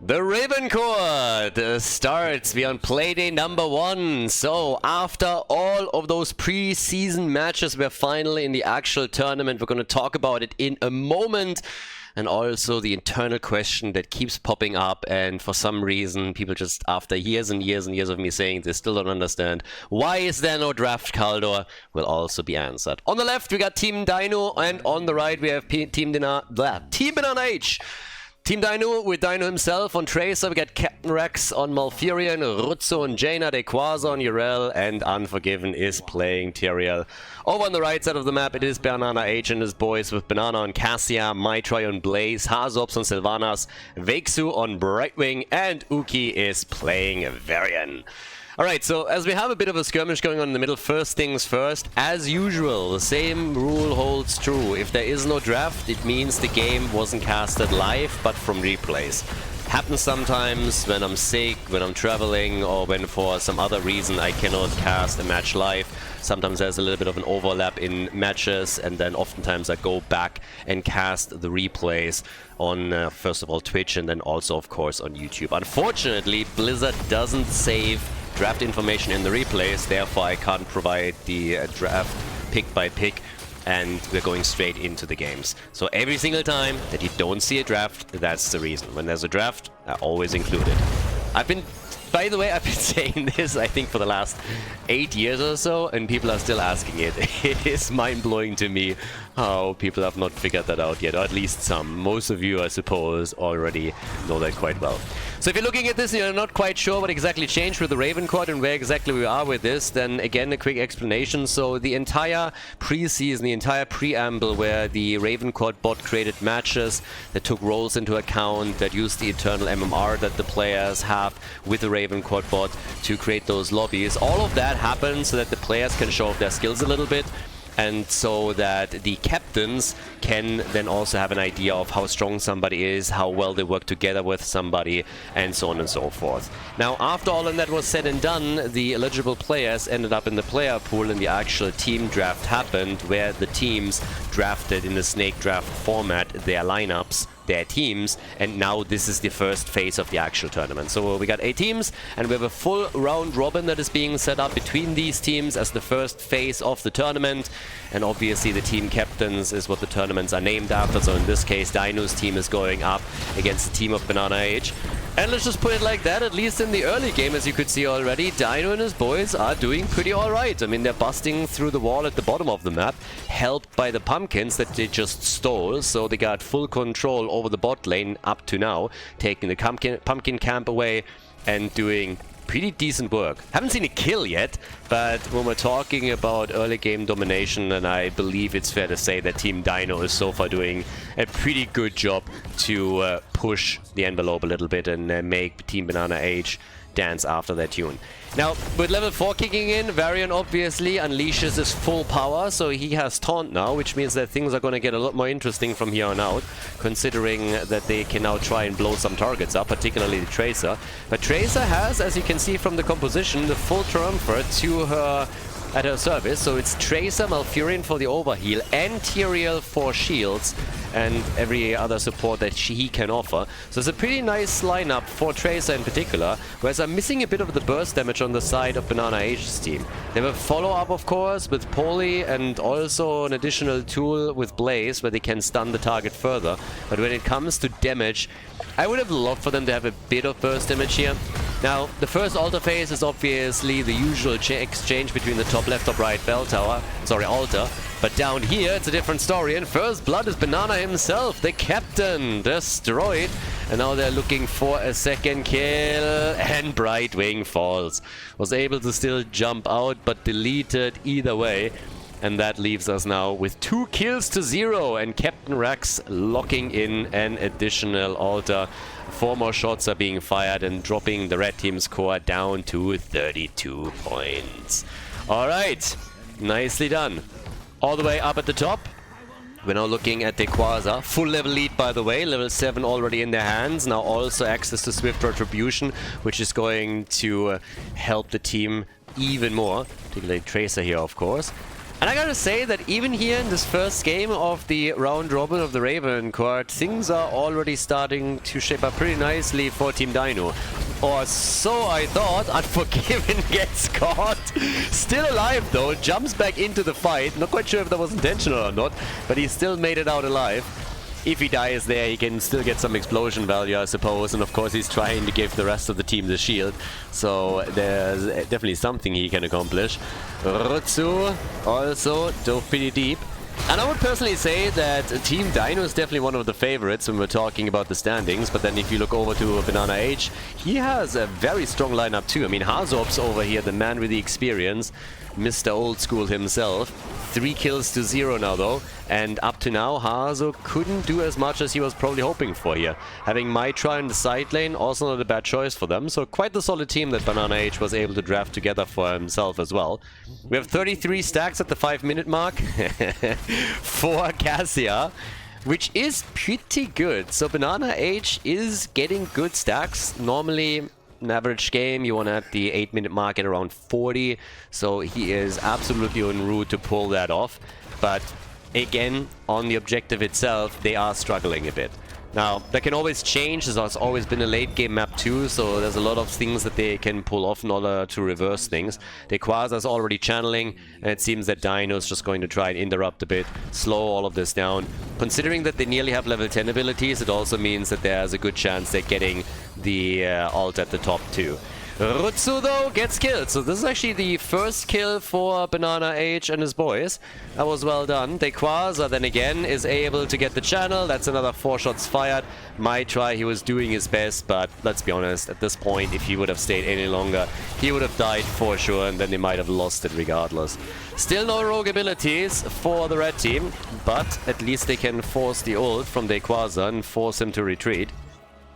The RavenCourt starts. We are on playday number 1. So after all of those pre-season matches, we're finally in the actual tournament. We're going to talk about it in a moment. And also the internal question that keeps popping up, and for some reason people just, after years and years and years of me saying this, still don't understand. Why is there no draft Khaldor? Will also be answered. On the left we got Team Dynouh, and on the right we have Team BananaH. Team Dynouh with Dino himself on Tracer. We got Captain Rex on Malfurion, Ruzzo and Jaina, Dequaza on Urel, and Unforgiven is playing Tyrael. Over on the right side of the map, it is BananaH and his boys with BananaH on Cassia, Maitroy on Blaze, Hazops on Sylvanas, Vexu on Brightwing, and Uki is playing Varian. Alright, so as we have a bit of a skirmish going on in the middle, first things first, as usual, the same rule holds true. If there is no draft, it means the game wasn't casted live, but from replays. Happens sometimes when I'm sick, when I'm traveling, or when for some other reason I cannot cast a match live. Sometimes there's a little bit of an overlap in matches, and then oftentimes I go back and cast the replays on, first of all, Twitch, and then also, of course, on YouTube. Unfortunately, Blizzard doesn't save draft information in the replays, therefore I can't provide the draft pick by pick, and we're going straight into the games. So every single time that you don't see a draft, that's the reason. When there's a draft, I always include it. By the way, I've been saying this, I think, for the last 8 years or so, and people are still asking it. It is mind-blowing to me how people have not figured that out yet, or at least some. Most of you, I suppose, already know that quite well. So if you're looking at this and you're not quite sure what exactly changed with the RavenCourt and where exactly we are with this, then again, a quick explanation. So the entire pre-season, the entire preamble where the RavenCourt bot created matches that took roles into account, that used the eternal MMR that the players have with the RavenCourt bot to create those lobbies, all of that happens so that the players can show off their skills a little bit, and so that the captains can then also have an idea of how strong somebody is, how well they work together with somebody, and so on and so forth. Now, after all of that was said and done, the eligible players ended up in the player pool, and the actual team draft happened, where the teams drafted in the snake draft format their lineups, their teams, and now this is the first phase of the actual tournament. So we got 8 teams, and we have a full round robin that is being set up between these teams as the first phase of the tournament. And obviously the team captains is what the tournaments are named after. So in this case, Dino's team is going up against the team of BananaH. And let's just put it like that, at least in the early game, as you could see already, Dino and his boys are doing pretty alright. I mean, they're busting through the wall at the bottom of the map, helped by the pumpkins that they just stole, so they got full control over the bot lane up to now, taking the pumpkin camp away and doing pretty decent work. Haven't seen a kill yet, but when we're talking about early game domination, then I believe it's fair to say that Team Dino is so far doing a pretty good job to push the envelope a little bit and make Team BananaH dance after that tune. Now, with level 4 kicking in, Varian obviously unleashes his full power, so he has Taunt now, which means that things are going to get a lot more interesting from here on out, considering that they can now try and blow some targets up, particularly the Tracer. But Tracer has, as you can see from the composition, the full Triumvirate to her at her service, so it's Tracer, Malfurion for the overheal, and Tyrael for shields, and every other support that he can offer. So it's a pretty nice lineup for Tracer in particular, whereas I'm missing a bit of the burst damage on the side of BananaH's team. They have a follow-up, of course, with Poly, and also an additional tool with Blaze, where they can stun the target further. But when it comes to damage, I would have loved for them to have a bit of burst damage here. Now, the first altar phase is obviously the usual exchange between the top left, top right bell tower, altar. But down here, it's a different story, and first blood is BananaH himself, the captain, destroyed. And now they're looking for a second kill, and Brightwing falls. Was able to still jump out, but deleted either way. And that leaves us now with 2 kills to 0, and Captain Rex locking in an additional altar. 4 more shots are being fired and dropping the red team's score down to 32 points. Alright, nicely done. All the way up at the top, we're now looking at Dequaza. Full level lead, by the way, level 7 already in their hands. Now also access to Swift Retribution, which is going to help the team even more, particularly Tracer here, of course. And I gotta say that even here in this first game of the round robin of the RavenCourt, things are already starting to shape up pretty nicely for Team Dynouh. Or so I thought. Unforgiven gets caught. Still alive though, jumps back into the fight. Not quite sure if that was intentional or not, but he still made it out alive. If he dies there, he can still get some explosion value, I suppose. And of course, he's trying to give the rest of the team the shield. So there's definitely something he can accomplish. Rutsu also dove pretty deep. And I would personally say that Team Dino is definitely one of the favorites when we're talking about the standings. But then if you look over to BananaH, he has a very strong lineup too. I mean, Hazop's over here, the man with the experience, Mr. Old School himself. 3 kills to 0 now though, and up to now Hazo couldn't do as much as he was probably hoping for here. Having Mitra in the side lane, also not a bad choice for them, so quite the solid team that BananaH was able to draft together for himself as well. We have 33 stacks at the 5-minute mark for Cassia, which is pretty good. So BananaH is getting good stacks. Normally an average game, you want to at the 8-minute mark at around 40, so he is absolutely en route to pull that off. But again, on the objective itself, they are struggling a bit. Now, that can always change. There's always been a late game map too, so there's a lot of things that they can pull off in order to reverse things. Quasar's already channeling, and it seems that Dino's just going to try and interrupt a bit, slow all of this down. Considering that they nearly have level 10 abilities, it also means that there's a good chance they're getting the ult at the top too. Rutsu though gets killed, so this is actually the first kill for BananaH and his boys. That was well done. Quasar then again is able to get the channel. That's another 4 shots fired. Might try, he was doing his best, but let's be honest, at this point, if he would have stayed any longer, he would have died for sure, and then they might have lost it regardless. Still no rogue abilities for the red team, but at least they can force the ult from Quasar and force him to retreat.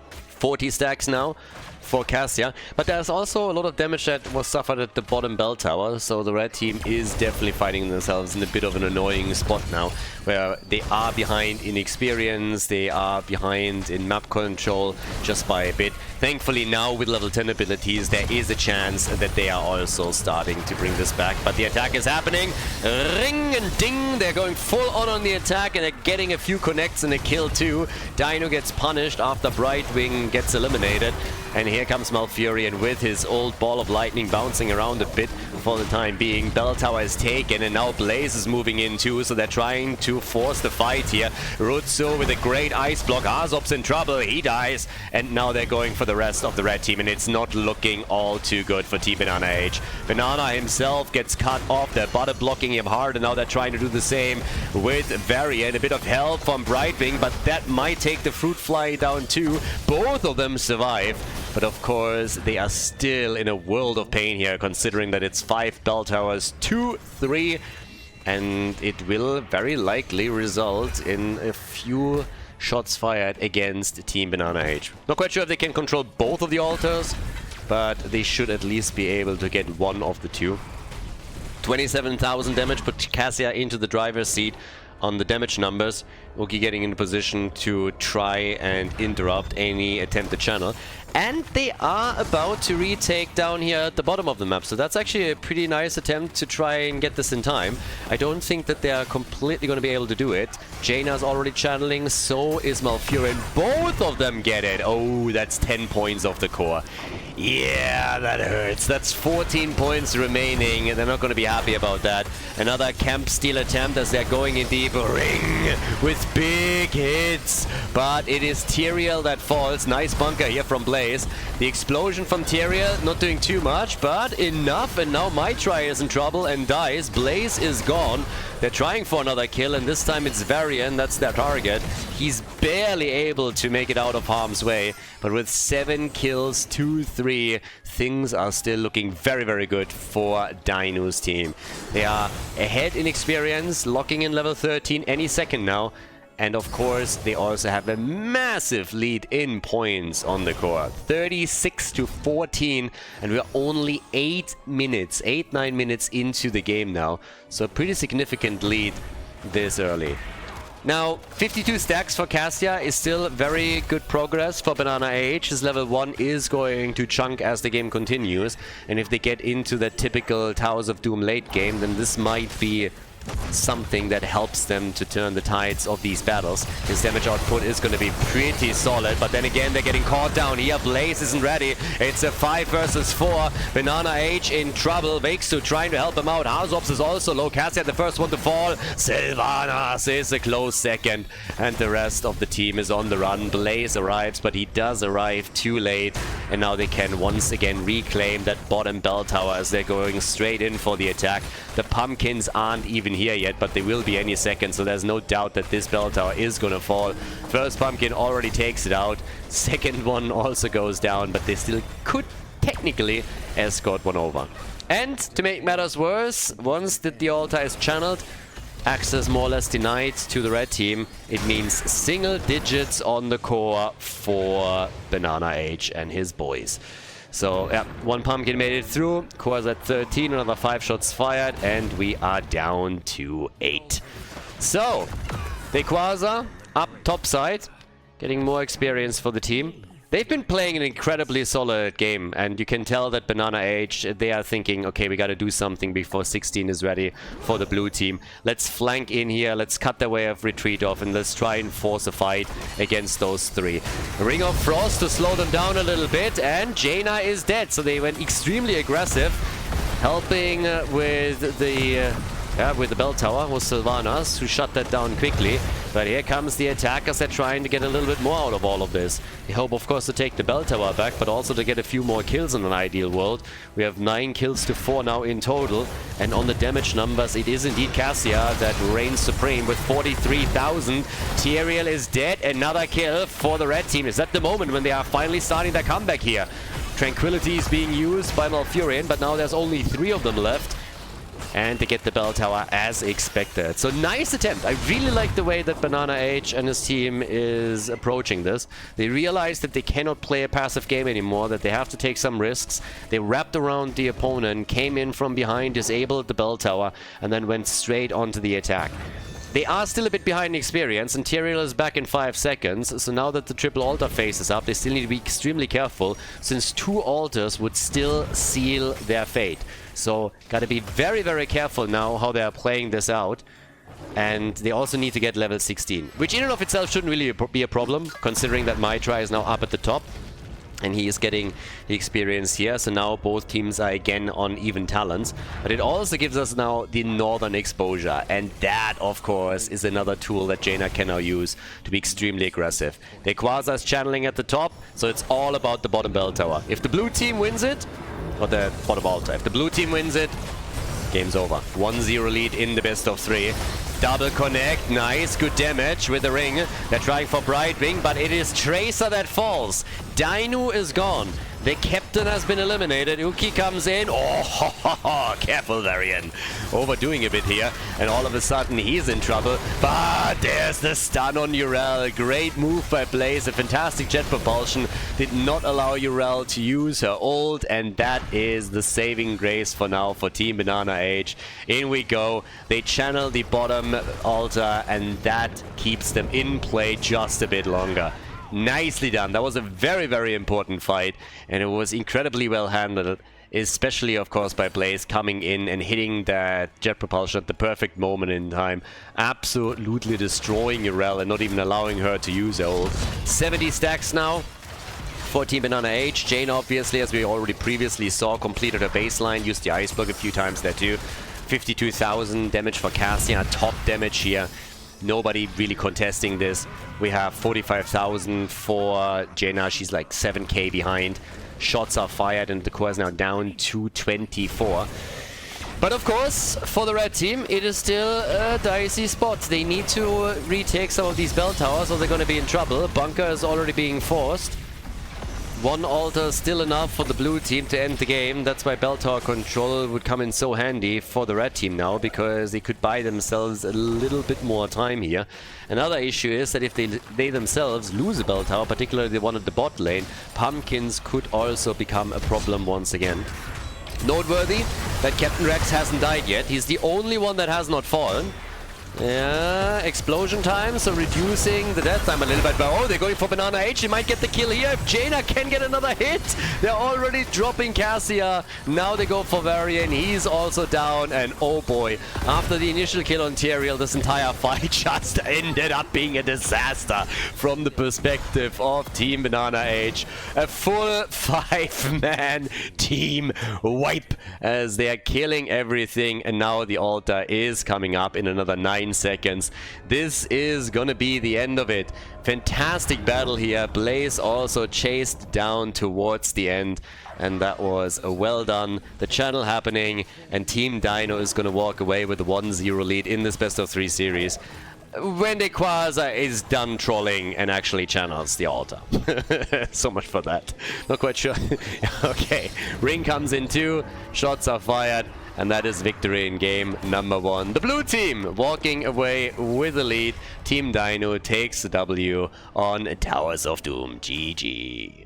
40 stacks now for Cassia, but there's also a lot of damage that was suffered at the bottom bell tower, so the red team is definitely finding themselves in a bit of an annoying spot now, where they are behind in experience, they are behind in map control just by a bit. Thankfully now with level 10 abilities there is a chance that they are also starting to bring this back, but the attack is happening. Ring and ding, they're going full on the attack and they're getting a few connects and a kill too. Dino gets punished after Brightwing gets eliminated, and here comes Malfurion with his old ball of lightning bouncing around a bit for the time being. Bell tower is taken and now Blaze is moving in too, so they're trying to force the fight here. Rutsu with a great ice block. Azop's in trouble, he dies, and now they're going for the rest of the red team, and it's not looking all too good for Team BananaH. Banana himself gets cut off, they're bottom blocking him hard, and now they're trying to do the same with Varian. A bit of help from Brightwing, but that might take the Fruit Fly down too. Both of them survive, but of course they are still in a world of pain here, considering that it's 5 bell towers to 3, and it will very likely result in a few shots fired against Team BananaH. Not quite sure if they can control both of the altars, but they should at least be able to get one of the two. 27,000 damage put Cassia into the driver's seat on the damage numbers. Wookie getting in a position to try and interrupt any attempted channel. And they are about to retake down here at the bottom of the map, so that's actually a pretty nice attempt to try and get this in time. I don't think that they are completely going to be able to do it. Jaina's already channeling, so is Malfurion. Both of them get it. Oh, that's 10 points off the core. Yeah, that hurts. That's 14 points remaining, and they're not going to be happy about that. Another camp steal attempt as they're going in deep. Ring with big hits, but it is Tyrael that falls. Nice bunker here from Blaze. The explosion from Tyrael not doing too much, but enough, and now Mitra is in trouble and dies. Blaze is gone. They're trying for another kill, and this time it's Varian, that's their target. He's barely able to make it out of harm's way, but with 7 kills, 2-3, things are still looking very, very good for Dino's team. They are ahead in experience, locking in level 13 any second now. And of course, they also have a massive lead in points on the core. 36-14, and we're only 8-9 minutes into the game now. So a pretty significant lead this early. Now, 52 stacks for Cassia is still very good progress for BananaH. His level 1 is going to chunk as the game continues. And if they get into the typical Towers of Doom late game, then this might be something that helps them to turn the tides of these battles. His damage output is going to be pretty solid, but then again they're getting caught down here. Blaze isn't ready. It's a 5 versus 4. BananaH in trouble. Vexu trying to help him out. Houseops is also low. Cassia the first one to fall. Sylvanas is a close second, and the rest of the team is on the run. Blaze arrives, but he does arrive too late, and now they can once again reclaim that bottom bell tower as they're going straight in for the attack. The pumpkins aren't even here yet, but they will be any second, so there's no doubt that this bell tower is gonna fall. First pumpkin already takes it out. Second one also goes down, but they still could technically escort one over. And to make matters worse, once that the altar is channeled, access more or less denied to the red team, it means single digits on the core for BananaH and his boys. So, yeah, one pumpkin made it through. Core's at 13, another 5 shots fired, and we are down to 8. So, Quasar up top side, getting more experience for the team. They've been playing an incredibly solid game, and you can tell that BananaH, they are thinking, okay, we got to do something before 16 is ready for the blue team. Let's flank in here, let's cut their way of retreat off, and let's try and force a fight against those 3. Ring of Frost to slow them down a little bit, and Jaina is dead, so they went extremely aggressive, helping with the bell tower was Sylvanas, who shut that down quickly. But here comes the attackers. They're trying to get a little bit more out of all of this. They hope, of course, to take the bell tower back, but also to get a few more kills in an ideal world. We have 9 kills to 4 now in total. And on the damage numbers, it is indeed Cassia that reigns supreme with 43,000. Tyrael is dead. Another kill for the red team. Is that the moment when they are finally starting their comeback here? Tranquility is being used by Malfurion, but now there's only 3 of them left. And they get the bell tower as expected. So nice attempt. I really like the way that BananaH and his team is approaching this. They realize that they cannot play a passive game anymore, that they have to take some risks. They wrapped around the opponent, came in from behind, disabled the bell tower, and then went straight onto the attack. They are still a bit behind in experience, and Tyrael is back in 5 seconds, so now that the triple altar phase is up, they still need to be extremely careful, since 2 altars would still seal their fate. So, gotta be very, very careful now how they are playing this out. And they also need to get level 16, which in and of itself shouldn't really be a problem, considering that Mitra is now up at the top. And he is getting the experience here, so now both teams are again on even talents. But it also gives us now the northern exposure, and that, of course, is another tool that Jaina can now use to be extremely aggressive. The Quasar is channeling at the top, so it's all about the bottom bell tower. If the blue team wins it, or the bottom altar, if the blue team wins it, game's over. 1-0 lead in the best of 3. Double connect, nice, good damage with the ring. They're trying for Brightwing, but it is Tracer that falls. Dynouh is gone. The captain has been eliminated. Uki comes in. Oh, careful, Varian. Overdoing a bit here. And all of a sudden, he's in trouble. But there's the stun on Yrel. Great move by Blaze. A fantastic jet propulsion. Did not allow Yrel to use her ult. And that is the saving grace for now for Team BananaH. In we go. They channel the bottom altar. And that keeps them in play just a bit longer. Nicely done. That was a very, very important fight, and it was incredibly well handled, especially, of course, by Blaze coming in and hitting that jet propulsion at the perfect moment in time. Absolutely destroying Yrel and not even allowing her to use her ult. 70 stacks now for Team BananaH. Jane, obviously, as we already previously saw, completed her baseline, used the ice block a few times there too. 52,000 damage for Cassia, top damage here. Nobody really contesting this. We have 45,000 for Jaina. She's like 7k behind. Shots are fired and the core is now down to 24. But of course, for the red team, it is still a dicey spot. They need to retake some of these bell towers or they're going to be in trouble. Bunker is already being forced. 1 altar is still enough for the blue team to end the game. That's why bell tower control would come in so handy for the red team now, because they could buy themselves a little bit more time here. Another issue is that if they themselves lose a bell tower, particularly the one at the bot lane, pumpkins could also become a problem once again. Noteworthy that Captain Rex hasn't died yet. He's the only one that has not fallen. Yeah, explosion time, so reducing the death time a little bit. But oh, they're going for BananaH. They might get the kill here. If Jaina can get another hit, they're already dropping Cassia. Now they go for Varian. He's also down. And oh boy, after the initial kill on Tyrael, this entire fight just ended up being a disaster from the perspective of Team BananaH. A full 5-man team wipe as they are killing everything. And now the altar is coming up in another 9 seconds. This is gonna be the end of it. Fantastic battle here. Blaze also chased down towards the end, and that was well done. The channel happening, and Team Dynouh is gonna walk away with a 1-0 lead in this best of 3 series when the Quasar is done trolling and actually channels the altar. So much for that. Not quite sure. Okay, ring comes in too, shots are fired, and that is victory in game number 1. The blue team walking away with the lead. Team Dynouh takes the W on Towers of Doom. GG.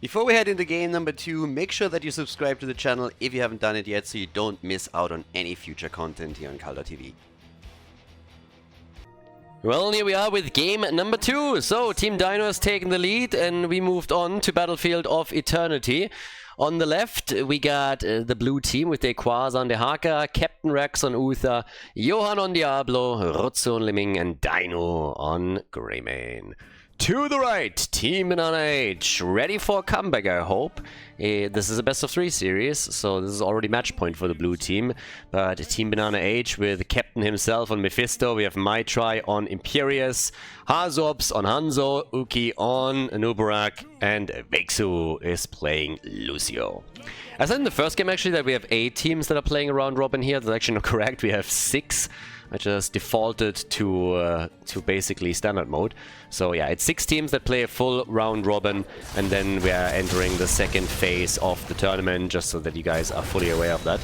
Before we head into game number 2, make sure that you subscribe to the channel if you haven't done it yet, so you don't miss out on any future content here on Khaldor TV. Well, here we are with game number 2. So, Team Dynouh has taken the lead, and we moved on to Battlefield of Eternity. On the left, we got the blue team with the Quasar on the Haka, Captain Rex on Uther, Johan on Diablo, Rutsu on Liming, and Dino on Greymane. To the right, Team BananaH, ready for a comeback, I hope. This is a best of 3 series, so this is already match point for the blue team. But Team BananaH with the captain himself on Mephisto, we have Maitri on Imperius, Hazobs on Hanzo, Uki on Nubarak, and Vexu is playing Lucio. I said in the first game actually that we have 8 teams that are playing a round robin here. That's actually not correct, we have 6. I just defaulted to basically standard mode. So yeah, it's 6 teams that play a full round robin, and then we are entering the second phase of the tournament, just so that you guys are fully aware of that.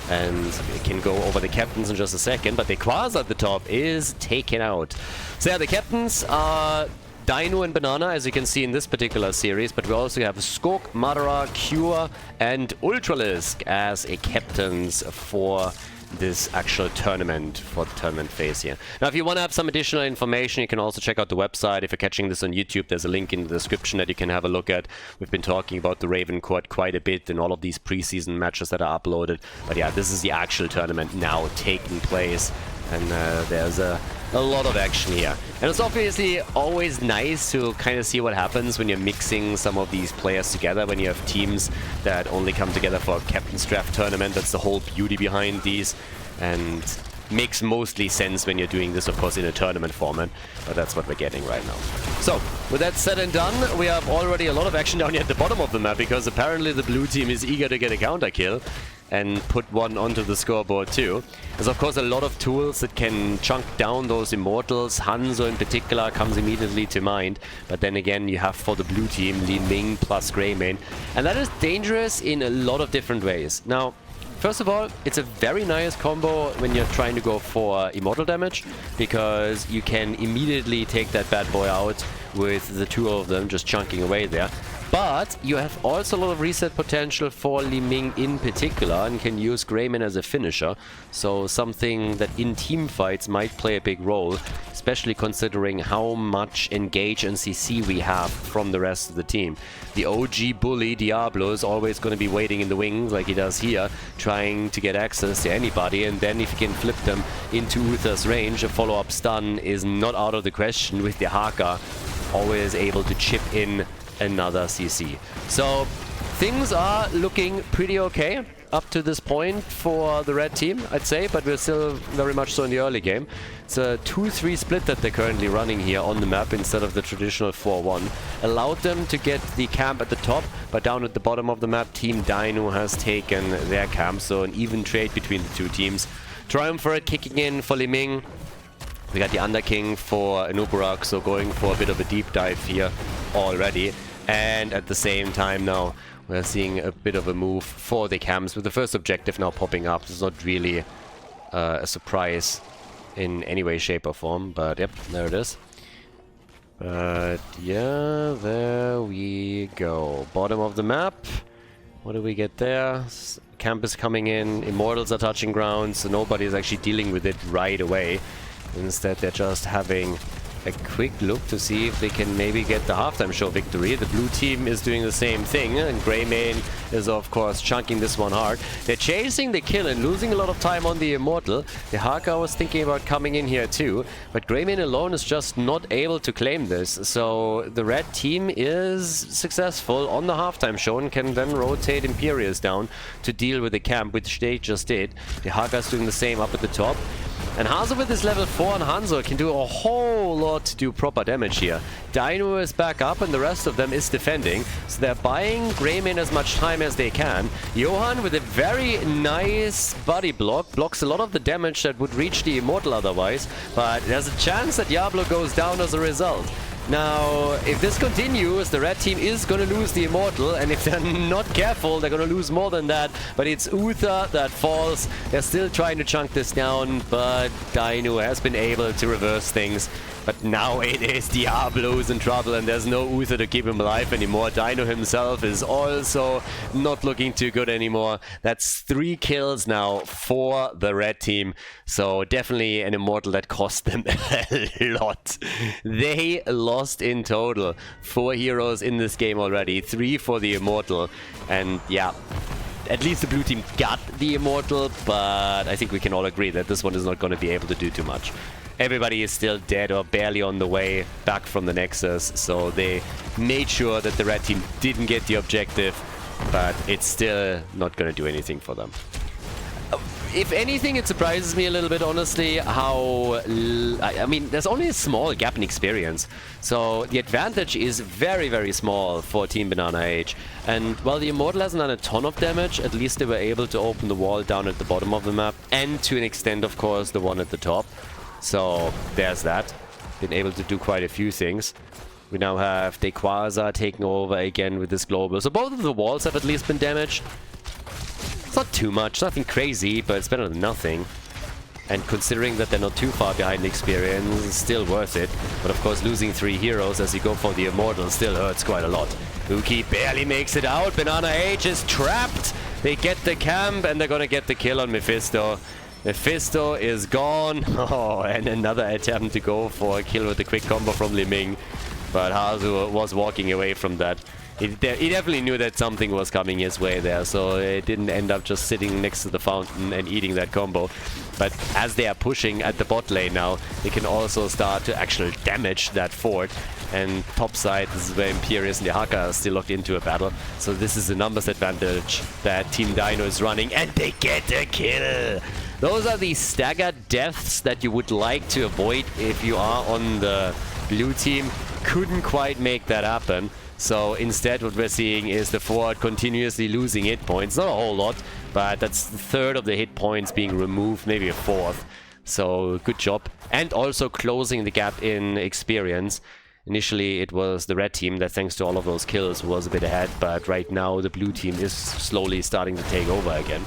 And we can go over the captains in just a second, but the Quasar at the top is taken out. So yeah, the captains are Dynouh and BananaH, as you can see in this particular series, but we also have Skog, Madara, Cure, and Ultralisk as a captains for this actual tournament, for the tournament phase here. Now, if you want to have some additional information, you can also check out the website. If you're catching this on YouTube, there's a link in the description that you can have a look at. We've been talking about the RavenCourt quite a bit in all of these preseason matches that are uploaded. But yeah, this is the actual tournament now taking place, and there's a lot of action here. And it's obviously always nice to kind of see what happens when you're mixing some of these players together, when you have teams that only come together for a captain's draft tournament. That's the whole beauty behind these, and makes mostly sense when you're doing this, of course, in a tournament format, but that's what we're getting right now. So, with that said and done, we have already a lot of action down here at the bottom of the map, because apparently the blue team is eager to get a counter kill and put one onto the scoreboard too. There's of course a lot of tools that can chunk down those immortals. Hanzo in particular comes immediately to mind, but then again you have for the blue team Li Ming plus Greymane, and that is dangerous in a lot of different ways. Now, first of all, it's a very nice combo when you're trying to go for immortal damage, because you can immediately take that bad boy out with the 2 of them just chunking away there. But you have also a lot of reset potential for Li Ming in particular, and can use Greymane as a finisher. So something that in team fights might play a big role, especially considering how much engage and CC we have from the rest of the team. The OG bully Diablo is always going to be waiting in the wings like he does here, trying to get access to anybody, and then if you can flip them into Uther's range, a follow-up stun is not out of the question with the Haka always able to chip in another CC. So things are looking pretty okay up to this point for the red team, I'd say, but we're still very much so in the early game. It's a 2-3 split that they're currently running here on the map instead of the traditional 4-1. Allowed them to get the camp at the top, but down at the bottom of the map, Team Dynouh has taken their camp, so an even trade between the two teams. Triumvirate kicking in for Li Ming. We got the Underking for Nubarak, so going for a bit of a deep dive here already. And at the same time now, we're seeing a bit of a move for the camps, with the first objective now popping up. This is not really a surprise in any way, shape or form, but yep, there it is. But yeah, there we go. Bottom of the map. What do we get there? Camp is coming in, Immortals are touching ground, so nobody is actually dealing with it right away. Instead, they're just having a quick look to see if they can maybe get the halftime show victory. The blue team is doing the same thing, and Greymane is of course chunking this one hard. They're chasing the kill and losing a lot of time on the Immortal. The Haka was thinking about coming in here too, but Greymane alone is just not able to claim this. So the red team is successful on the halftime show and can then rotate Imperius down to deal with the camp, which they just did. The Haka is doing the same up at the top. And Hazo with his level 4 on Hanzo can do a whole lot to do proper damage here. Dynouh is back up and the rest of them is defending. So they're buying Greymane as much time as they can. Johan with a very nice body block blocks a lot of the damage that would reach the Immortal otherwise. But there's a chance that Diablo goes down as a result. Now, if this continues, the red team is going to lose the Immortal, and if they're not careful, they're going to lose more than that. But it's Uther that falls. They're still trying to chunk this down, but Dynouh has been able to reverse things. But now it is Diablo who's in trouble, and there's no Uther to keep him alive anymore. Dynouh himself is also not looking too good anymore. That's 3 kills now for the red team. So definitely an Immortal that cost them a lot. They lost in total 4 heroes in this game already. 3 for the Immortal. And yeah, at least the blue team got the Immortal, but I think we can all agree that this one is not going to be able to do too much. Everybody is still dead or barely on the way back from the Nexus, so they made sure that the red team didn't get the objective, but it's still not going to do anything for them. If anything, it surprises me a little bit, honestly, how... I mean, there's only a small gap in experience. So the advantage is very, very small for Team BananaH. And while the Immortal hasn't done a ton of damage, at least they were able to open the wall down at the bottom of the map. And to an extent, of course, the one at the top. So there's that. Been able to do quite a few things. We now have Dequaza taking over again with this global. So both of the walls have at least been damaged. It's not too much, nothing crazy, but it's better than nothing. And considering that they're not too far behind the experience, it's still worth it. But of course, losing 3 heroes as you go for the Immortal still hurts quite a lot. Uki barely makes it out. BananaH is trapped. They get the camp and they're gonna get the kill on Mephisto. Mephisto is gone. Oh, and another attempt to go for a kill with a quick combo from Liming. But Hazu was walking away from that. He definitely knew that something was coming his way there, so it didn't end up just sitting next to the fountain and eating that combo. But as they are pushing at the bot lane now, they can also start to actually damage that fort. And topside, this is where Imperius and the Haka are still locked into a battle. So this is a numbers advantage that Team Dino is running, and they get a kill! Those are the staggered deaths that you would like to avoid if you are on the blue team. Couldn't quite make that happen. So instead what we're seeing is the forward continuously losing hit points. Not a whole lot, but that's the 1/3 of the hit points being removed, maybe a 1/4. So good job. And also closing the gap in experience. Initially it was the red team that, thanks to all of those kills, was a bit ahead, but right now the blue team is slowly starting to take over again.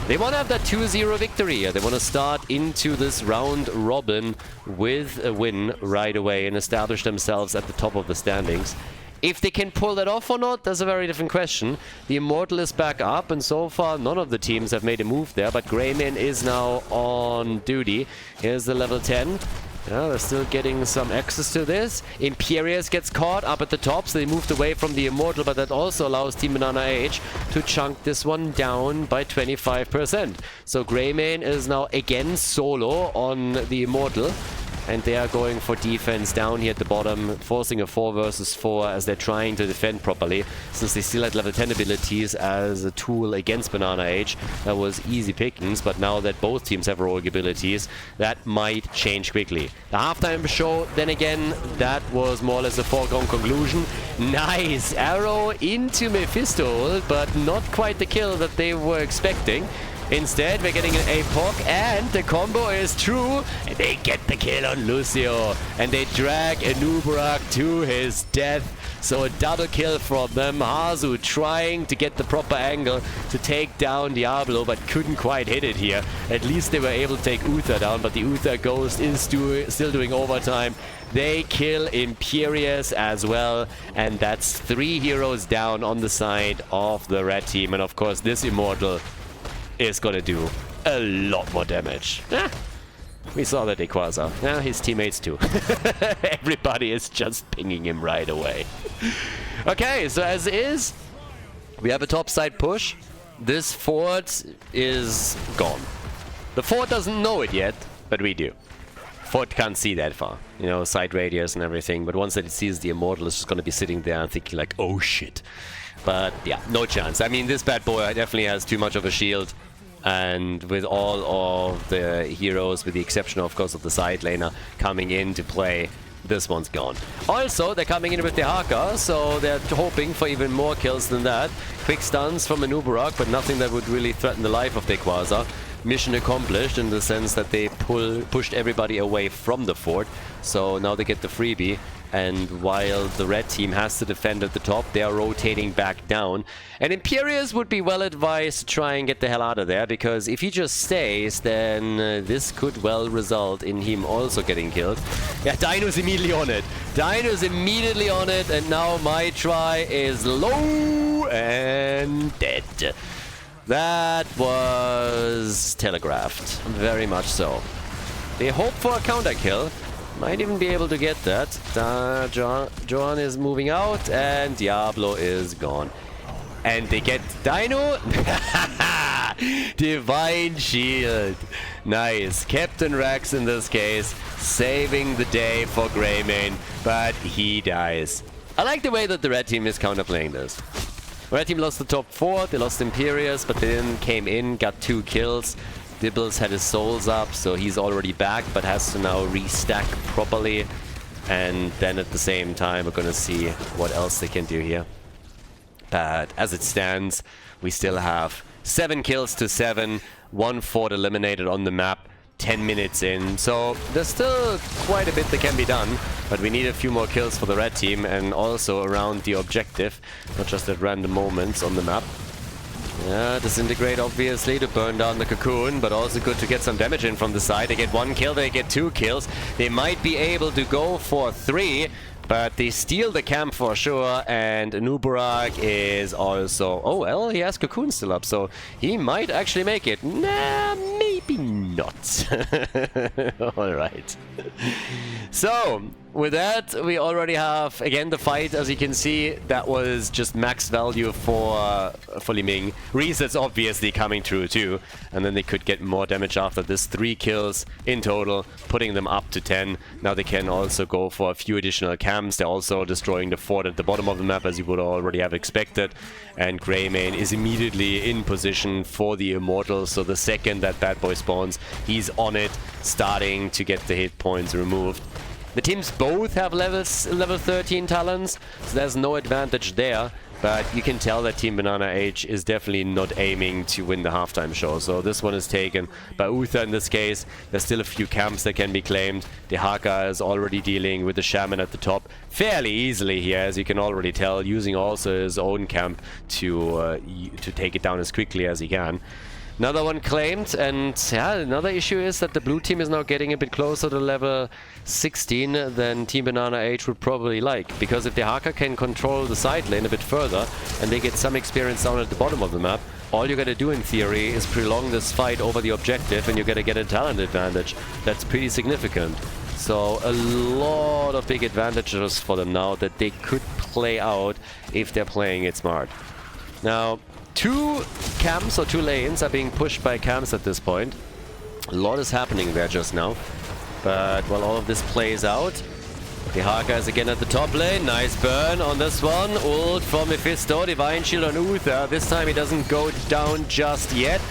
They want to have that 2-0 victory. They want to start into this round robin with a win right away and establish themselves at the top of the standings. If they can pull that off or not, that's a very different question. The Immortal is back up, and so far none of the teams have made a move there, but Greymane is now on duty. Here's the level 10. Yeah, they're still getting some access to this. Imperius gets caught up at the top, so they moved away from the Immortal, but that also allows Team BananaH to chunk this one down by 25%. So Greymane is now again solo on the Immortal. And they are going for defense down here at the bottom, forcing a 4 versus 4 as they're trying to defend properly. Since they still had level 10 abilities as a tool against BananaH, that was easy pickings. But now that both teams have rogue abilities, that might change quickly. The halftime show, then again, that was more or less a foregone conclusion. Nice arrow into Mephisto, but not quite the kill that they were expecting. Instead, we're getting an APOC, and the combo is true. And they get the kill on Lucio. And they drag Anubrak to his death. So a double kill from them. Hazu trying to get the proper angle to take down Diablo, but couldn't quite hit it here. At least they were able to take Uther down, but the Uther Ghost is still doing overtime. They kill Imperius as well, and that's 3 heroes down on the side of the red team. And of course, this Immortal is gonna do a lot more damage. We saw that Equaza. Yeah, his teammates too. Everybody is just pinging him right away. Okay, so as is, we have a topside push. This fort is gone. The fort doesn't know it yet, but we do. Fort can't see that far, you know, side radius and everything, but once that it sees the immortal, it's just gonna be sitting there and thinking like, oh shit. But yeah, no chance. I mean, this bad boy definitely has too much of a shield. And with all of the heroes, with the exception, of course, of the side laner coming in to play, this one's gone. Also, they're coming in with the Haka, so they're hoping for even more kills than that. Quick stuns from Anubarak, but nothing that would really threaten the life of Dekwaza. Mission accomplished in the sense that they pushed everybody away from the fort, so now they get the freebie. And while the red team has to defend at the top, they are rotating back down. And Imperius would be well advised to try and get the hell out of there, because if he just stays, then this could well result in him also getting killed. Yeah, Dynouh's immediately on it. Dynouh's immediately on it, and now my try is low and dead. That was telegraphed, very much so. They hope for a counter kill. Might even be able to get that. Johan is moving out, and Diablo is gone. And they get Dino. Divine Shield. Nice. Captain Rex in this case, saving the day for Greymane, but he dies. I like the way that the red team is counterplaying this. The red team lost the top 4, they lost Imperius, but they then came in, got 2 kills. Dibbles had his souls up, so he's already back, but has to now restack properly. And then at the same time, we're gonna see what else they can do here. But as it stands, we still have 7 kills to 7, 1 fort eliminated on the map, 10 minutes in. So there's still quite a bit that can be done, but we need a few more kills for the red team and also around the objective, not just at random moments on the map. Yeah, disintegrate obviously to burn down the cocoon, but also good to get some damage in from the side. They get 1 kill, they get 2 kills. They might be able to go for 3, but they steal the camp for sure, and Anubarak is also... Oh, well, he has cocoon still up, so he might actually make it. Nah, maybe not. Alright. So, with that, we already have, again, the fight. As you can see, that was just max value for Li Ming. Resets obviously coming through too, and then they could get more damage after this. 3 kills in total, putting them up to 10. Now they can also go for a few additional camps. They're also destroying the fort at the bottom of the map, as you would already have expected. And Greymane is immediately in position for the immortal, so the second that bad boy spawns, he's on it, starting to get the hit points removed. The teams both have level 13 talents, so there's no advantage there. But you can tell that Team BananaH is definitely not aiming to win the halftime show. So this one is taken by Uther in this case. There's still a few camps that can be claimed. The Haka is already dealing with the Shaman at the top fairly easily here, as you can already tell, using also his own camp to take it down as quickly as he can. Another one claimed, and yeah, another issue is that the blue team is now getting a bit closer to level 16 than Team BananaH would probably like, because if the Haka can control the side lane a bit further and they get some experience down at the bottom of the map, all you gotta do in theory is prolong this fight over the objective and you're gonna get a talent advantage. That's pretty significant. So a lot of big advantages for them now that they could play out if they're playing it smart. Now, 2 camps or 2 lanes are being pushed by camps at this point. A lot is happening there just now. But while all of this plays out, the Haka is again at the top lane. Nice burn on this one. Ult from Mephisto, Divine Shield on Uther. This time he doesn't go down just yet.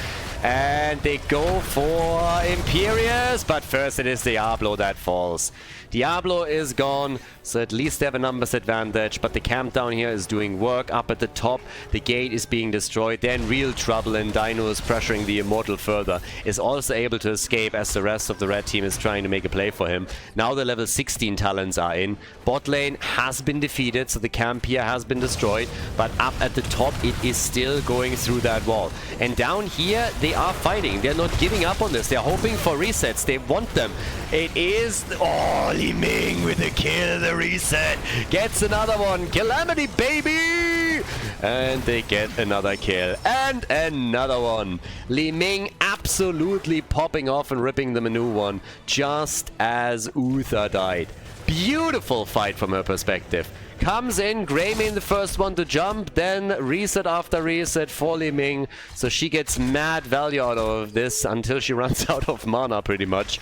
And they go for Imperius, but first it is Diablo that falls. Diablo is gone, so at least they have a numbers advantage, but the camp down here is doing work up at the top. The gate is being destroyed. They're in real trouble, and Dino is pressuring the immortal further. Is also able to escape as the rest of the red team is trying to make a play for him. Now the level 16 talents are in. Bot lane has been defeated, so the camp here has been destroyed, but up at the top it is still going through that wall. And down here they are fighting. They're not giving up on this. They're hoping for resets. They want them. It is... Oh, Li Ming with a kill. The reset. Gets another one. Calamity, baby! And they get another kill. And another one. Li Ming absolutely popping off and ripping them a new one. Just as Uther died. Beautiful fight from her perspective. Comes in, Greymane the first one to jump, then reset after reset for Li Ming. So she gets mad value out of this until she runs out of mana pretty much.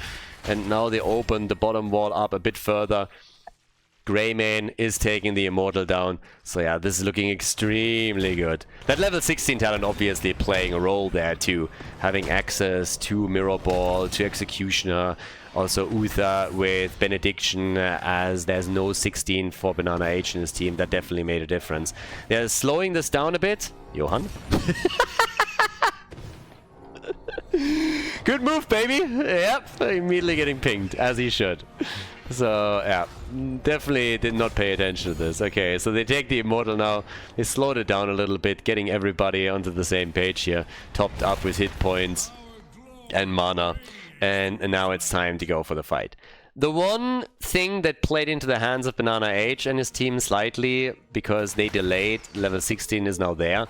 And now they open the bottom wall up a bit further. Greymane is taking the Immortal down. So yeah, this is looking extremely good. That level 16 talent obviously playing a role there too. Having access to Mirror Ball, to Executioner. Also Uther with Benediction, as there's no 16 for BananaH in his team. That definitely made a difference. They're slowing this down a bit. Johan? Good move, baby! Yep, immediately getting pinged, as he should. So, yeah, definitely did not pay attention to this. Okay, so they take the Immortal now. They slowed it down a little bit, getting everybody onto the same page here. Topped up with hit points and mana. And now it's time to go for the fight. The one thing that played into the hands of BananaH and his team slightly, because they delayed, level 16 is now there.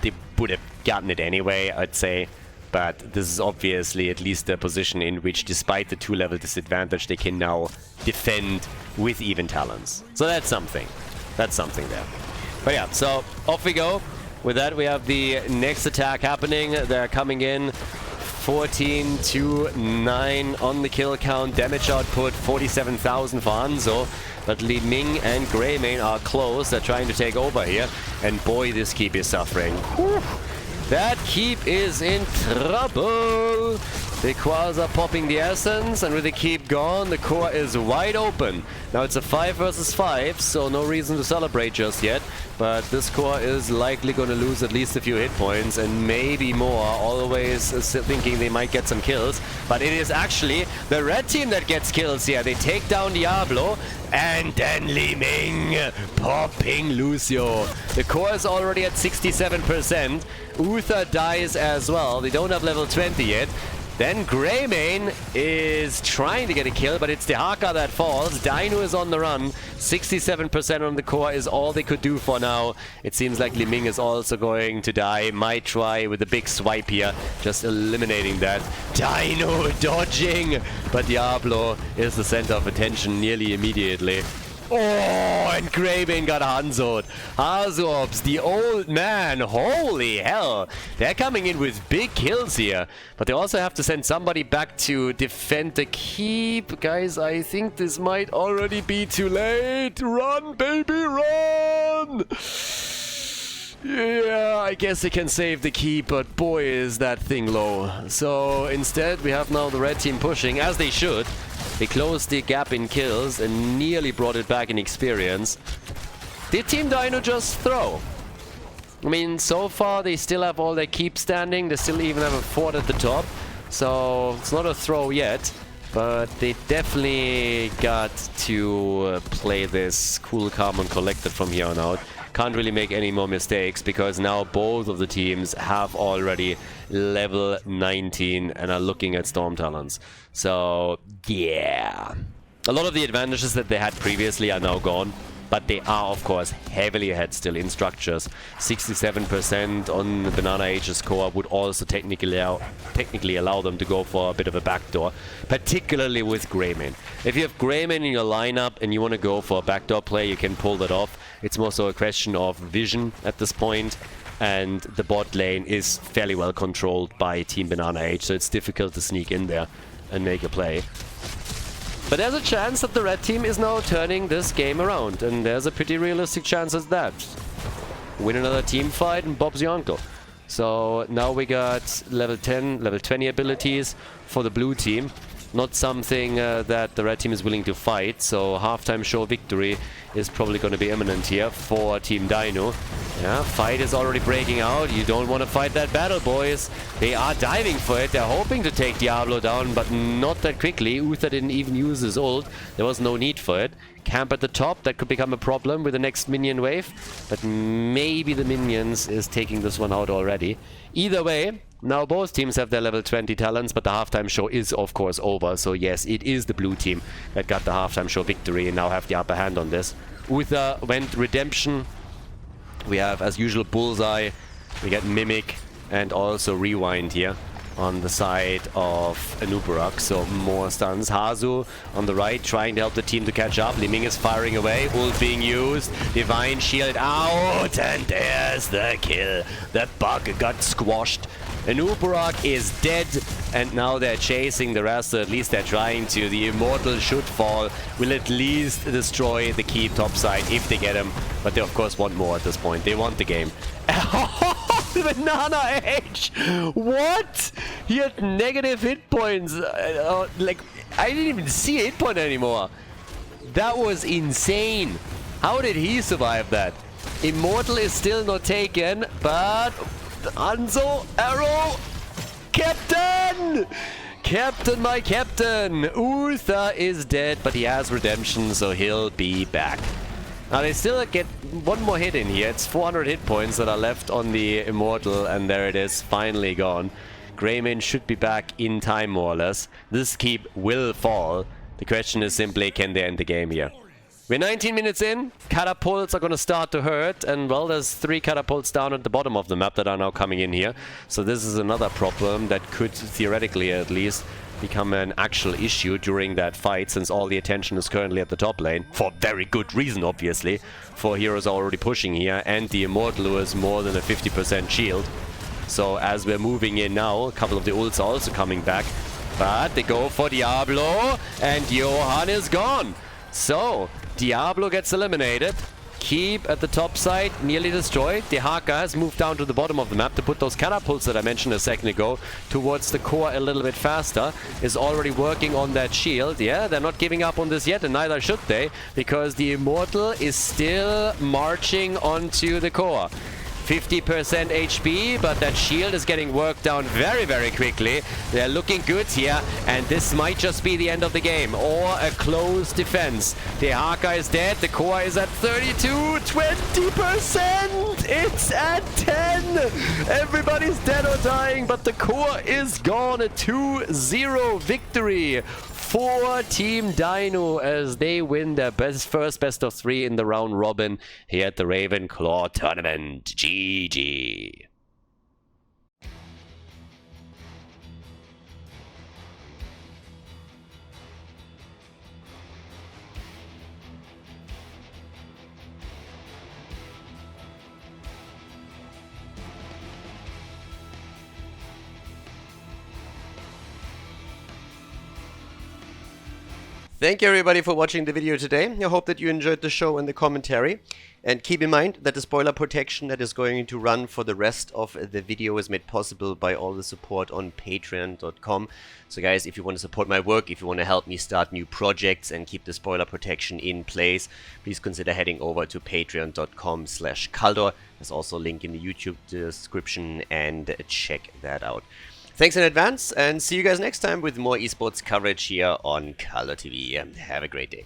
They would have gotten it anyway, I'd say. But this is obviously at least a position in which, despite the 2-level disadvantage, they can now defend with even talents. So that's something. That's something there. But yeah, so off we go. With that, we have the next attack happening. They're coming in. 14 to 9 on the kill count. Damage output 47,000 for Hanzo. But Li Ming and Greymane are close. They're trying to take over here. And boy, this keep is suffering. Whew. That keep is in trouble. The Quas are popping the essence, and with the keep gone, the core is wide open. Now it's a 5 versus 5, so no reason to celebrate just yet. But this core is likely going to lose at least a few hit points, and maybe more, always thinking they might get some kills. But it is actually the red team that gets kills here. They take down Diablo, and then Li Ming popping Lucio. The core is already at 67%. Uther dies as well. They don't have level 20 yet. Then Greymane is trying to get a kill, but it's the Haka that falls. Dynouh is on the run. 67% on the core is all they could do for now. It seems like Li Ming is also going to die. Might try with a big swipe here, just eliminating that. Dynouh dodging, but Diablo is the center of attention nearly immediately. Oh, and Greymane got Hanzo'd. Hazorps, the old man. Holy hell. They're coming in with big kills here. But they also have to send somebody back to defend the keep. Guys, I think this might already be too late. Run, baby, run! Yeah, I guess they can save the keep, but boy, is that thing low. So instead, we have now the red team pushing, as they should. They closed the gap in kills and nearly brought it back in experience. Did Team Dino just throw? I mean, so far they still have all their keep standing. They still even have a fort at the top. So it's not a throw yet. But they definitely got to play this cool, calm and collected from here on out. Can't really make any more mistakes because now both of the teams have already level 19 and are looking at Storm Talons. So, yeah. A lot of the advantages that they had previously are now gone. But they are, of course, heavily ahead still in structures. 67% on BananaH's core would also technically allow them to go for a bit of a backdoor, particularly with Greymane. If you have Greymane in your lineup and you want to go for a backdoor play, you can pull that off. It's more so a question of vision at this point, and the bot lane is fairly well controlled by Team BananaH, so it's difficult to sneak in there and make a play. But there's a chance that the red team is now turning this game around, and there's a pretty realistic chance at that. Win another team fight and Bob's your uncle. So now we got level 10, level 20 abilities for the blue team. Not something that the red team is willing to fight, so halftime show victory is probably going to be imminent here for Team Dino. Yeah, fight is already breaking out. You don't want to fight that battle, boys. They are diving for it. They're hoping to take Diablo down, but not that quickly. Uther didn't even use his ult. There was no need for it. Camp at the top, that could become a problem with the next minion wave, but maybe the minions is taking this one out already. Either way, now both teams have their level 20 talents, but the halftime show is of course over, so yes, it is the blue team that got the halftime show victory and now have the upper hand on this. Uther went redemption, We have, as usual, Bullseye. We get Mimic and also Rewind here on the side of Anubarak, so more stuns. Hazu on the right, trying to help the team to catch up. Li Ming is firing away, ult being used. Divine Shield out, and there's the kill. That bug got squashed. Anubarak is dead, and now they're chasing the rest, or at least they're trying to. The Immortal should fall, will at least destroy the keep topside if they get him, but they of course want more at this point. They want the game. BananaH! What? He had negative hit points. Like, I didn't even see a hit point anymore. That was insane. How did he survive that? Immortal is still not taken, but Hanzo, arrow, Captain! Captain, my captain! Uther is dead, but he has redemption, so he'll be back. Now they still get one more hit in here. It's 400 hit points that are left on the Immortal, and there it is, finally gone. Greymane should be back in time, more or less. This keep will fall. The question is simply, can they end the game here? We're 19 minutes in. Catapults are going to start to hurt, and well, there's 3 catapults down at the bottom of the map that are now coming in here. So this is another problem that could, theoretically at least, become an actual issue during that fight, since all the attention is currently at the top lane. For very good reason, obviously. 4 heroes are already pushing here, and the Immortal who has more than a 50% shield. So as we're moving in now, a couple of the ults are also coming back. But they go for Diablo, and Johan is gone. So, Diablo gets eliminated. Keep at the top side, nearly destroyed. The Haka has moved down to the bottom of the map to put those catapults that I mentioned a second ago towards the core a little bit faster. Is already working on that shield. Yeah, they're not giving up on this yet, and neither should they, because the Immortal is still marching onto the core. 50% HP, but that shield is getting worked down very, very quickly. They're looking good here, and this might just be the end of the game, or a close defense. The Haka is dead, the core is at 32, 20%! It's at 10! Everybody's dead or dying, but the core is gone. A 2-0 victory for Team Dynouh as they win their first best of 3 in the round robin here at the RavenCourt tournament. GG. Thank you everybody for watching the video today. I hope that you enjoyed the show and the commentary. And keep in mind that the spoiler protection that is going to run for the rest of the video is made possible by all the support on patreon.com. So guys, if you want to support my work, if you want to help me start new projects and keep the spoiler protection in place, please consider heading over to patreon.com/Khaldor. There's also a link in the YouTube description, and check that out. Thanks in advance, and see you guys next time with more esports coverage here on Khaldor TV. Have a great day.